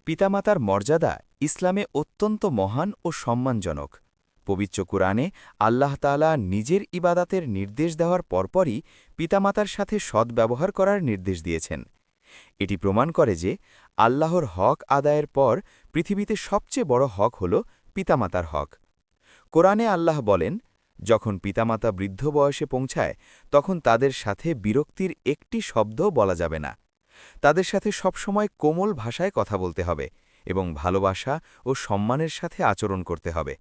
পিতামাতার মর্যাদা ইসলামে অত্যন্ত মহান ও সম্মানজনক। পবিত্র কুরআনে আল্লাহ তাআলা নিজের ইবাদাতের নির্দেশ দেওয়ার পরপরই পিতামাতার সাথে সদ্ব্যবহার করার নির্দেশ দিয়েছেন। এটি প্রমাণ করে যে আল্লাহর হক আদায়ের পর পৃথিবীতে সবচেয়ে বড় হক হল পিতামাতার হক। কোরআনে আল্লাহ বলেন, যখন পিতামাতা বৃদ্ধ বয়সে পৌঁছায় তখন তাদের সাথে বিরক্তির একটি শব্দও বলা যাবে না। তাদের সাথে সবসময় কোমল ভাষায় কথা বলতে হবে এবং ভালোবাসা ও সম্মানের সাথে আচরণ করতে হবে।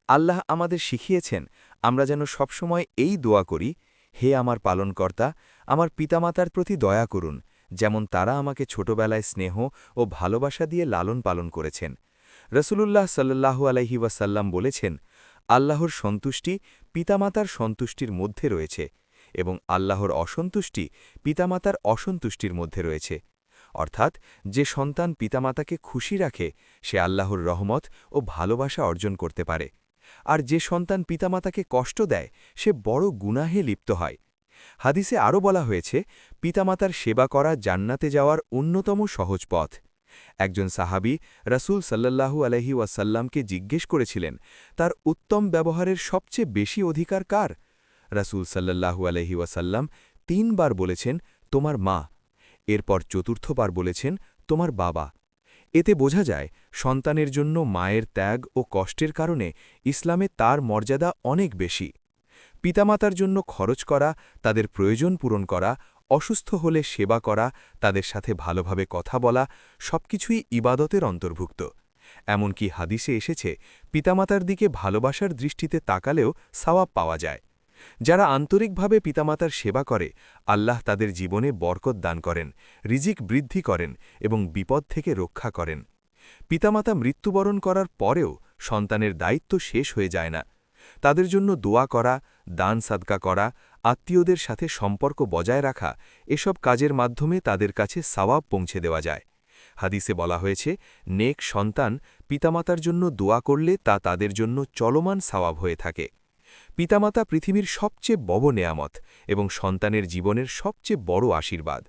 আল্লাহ আমাদের শিখিয়েছেন আমরা যেন সবসময় এই দোয়া করি, হে আমার পালনকর্তা, আমার পিতামাতার প্রতি দয়া করুন, যেমন তারা আমাকে ছোটবেলায় স্নেহ ও ভালোবাসা দিয়ে লালন পালন করেছেন। রসুলুল্লাহ সাল্লাল্লাহু আলাইহি ওয়াসাল্লাম বলেছেন, আল্লাহর সন্তুষ্টি পিতামাতার সন্তুষ্টির মধ্যে রয়েছে এবং আল্লাহর অসন্তুষ্টি পিতামাতার অসন্তুষ্টির মধ্যে রয়েছে। অর্থাৎ যে সন্তান পিতামাতাকে খুশি রাখে সে আল্লাহর রহমত ও ভালোবাসা অর্জন করতে পারে, আর যে সন্তান পিতামাতাকে কষ্ট দেয় সে বড় গুনাহে লিপ্ত হয়। হাদিসে আরও বলা হয়েছে, পিতামাতার সেবা করা জান্নাতে যাওয়ার অন্যতম সহজ পথ। একজন সাহাবী রাসূল সাল্লাল্লাহু আলাইহি ওয়াসাল্লামকে জিজ্ঞেস করেছিলেন, তার উত্তম ব্যবহারের সবচেয়ে বেশি অধিকার কার? রাসূল সাল্লাল্লাহু আলাইহি ওয়াসাল্লাম ৩ বার বলেছেন, তোমার মা। এরপর চতুর্থবার বলেছেন, তোমার বাবা। এতে বোঝা যায় সন্তানের জন্য মায়ের ত্যাগ ও কষ্টের কারণে ইসলামে তার মর্যাদা অনেক বেশি। পিতামাতার জন্য খরচ করা, তাদের প্রয়োজন পূরণ করা, অসুস্থ হলে সেবা করা, তাদের সাথে ভালোভাবে কথা বলা সবকিছুই ইবাদতের অন্তর্ভুক্ত। এমনকি হাদিসে এসেছে, পিতামাতার দিকে ভালোবাসার দৃষ্টিতে তাকালেও সওয়াব পাওয়া যায়। যারা আন্তরিকভাবে পিতামাতার সেবা করে আল্লাহ তাদের জীবনে বরকত দান করেন, রিজিক বৃদ্ধি করেন এবং বিপদ থেকে রক্ষা করেন। পিতামাতা মৃত্যুবরণ করার পরেও সন্তানের দায়িত্ব শেষ হয়ে যায় না। তাদের জন্য দোয়া করা, দান সাদকা করা, আত্মীয়দের সাথে সম্পর্ক বজায় রাখা এসব কাজের মাধ্যমে তাদের কাছে সওয়াব পৌঁছে দেওয়া যায়। হাদিসে বলা হয়েছে, নেক সন্তান পিতামাতার জন্য দোয়া করলে তা তাদের জন্য চলমান সওয়াব হয়ে থাকে। পিতামাতা পৃথিবীর সবচেয়ে বড় নেয়ামত এবং সন্তানের জীবনের সবচেয়ে বড় আশীর্বাদ।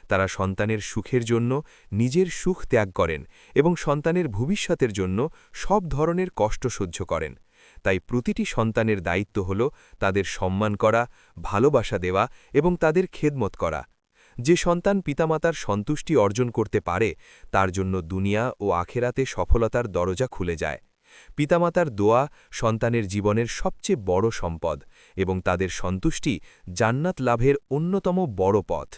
তারা সন্তানের সুখের জন্য নিজের সুখ ত্যাগ করেন এবং সন্তানের ভবিষ্যতের জন্য সব ধরনের কষ্ট সহ্য করেন। তাই প্রতিটি সন্তানের দায়িত্ব হল তাদের সম্মান করা, ভালোবাসা দেওয়া এবং তাদের খেদমত করা। যে সন্তান পিতামাতার সন্তুষ্টি অর্জন করতে পারে তার জন্য দুনিয়া ও আখেরাতে সফলতার দরজা খুলে যায়। পিতামাতার দোয়া সন্তানের জীবনের সবচেয়ে বড় সম্পদ এবং তাদের সন্তুষ্টি জান্নাত লাভের অন্যতম বড় পথ।